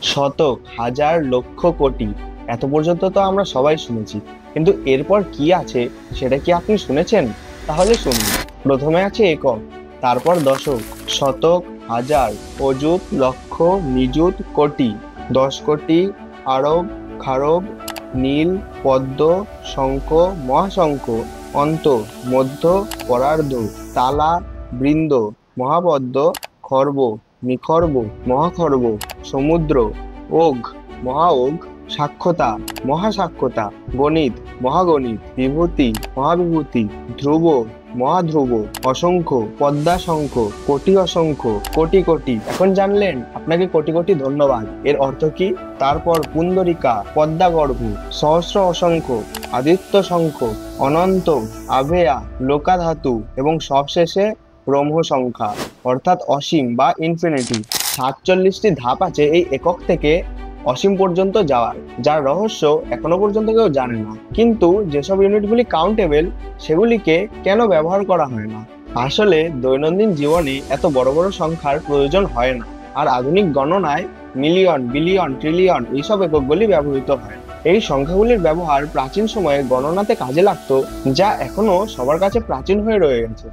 শতক, হাজার, লক্ষ, কোটি, এত পর্যন্ত তো আমরা সবাই শুনেছি, কিন্তু এরপর কি আছে সেটা কি আপনি শুনেছেন? তাহলে শুনুন। প্রথমে আছে একক, তারপর দশক, শতক, হাজার, অযুত, লক্ষ, নিযুত, কোটি, 10 কোটি, আরব, খারব, নীল, পদ্ম, শঙ্খ, মহাশঙ্খ, অন্ত, মধ্য, পরার্ধ, তালা, বৃন্দ, মহাপদ্ম, খর্ব, নিখর্ব, মহাখর্ব, সমুদ্র, ওঘ, মহাওঘ, সাক্ষতা, মহাসাক্ষতা, গণিত, মহাগণিত, বিভূতি, মহাবিভূতি, ধ্রুব, মহাধ্রুব, অসংখ্য, পদ্মাশঙ্খ, কোটি অসংখ্য, কোটি কোটি। এখন জানলেন? আপনাকে কোটি কোটি ধন্যবাদ। এর অর্থ কি? তারপর পুণ্ডরিকা, পদ্মাগর্ভ, সহস্র অসংখ্য, আদিত্য শঙ্খ, অনন্ত, আভেয়া, লোকাধাতু এবং সবশেষে ব্রহ্ম সংখ্যা, অর্থাৎ অসীম বা ইনফিনিটি। 47টি ধাপ আছে এই একক থেকে অসীম পর্যন্ত যাওয়ার, যার রহস্য এখনো পর্যন্ত কেউ জানে না। কিন্তু যেসব ইউনিটগুলি কাউন্টেবল, সেগুলিকে কেন ব্যবহার করা হয় না? আসলে দৈনন্দিন জীবনে এত বড় বড় সংখ্যার প্রয়োজন হয় না, আর আধুনিক গণনায় মিলিয়ন, বিলিয়ন, ট্রিলিয়ন এইসব এককগুলি ব্যবহৃত হয়। এই সংখ্যাগুলির ব্যবহার প্রাচীন সময়ে গণনাতে কাজে লাগতো, যা এখনো সবার কাছে প্রাচীন হয়ে রয়ে গেছে।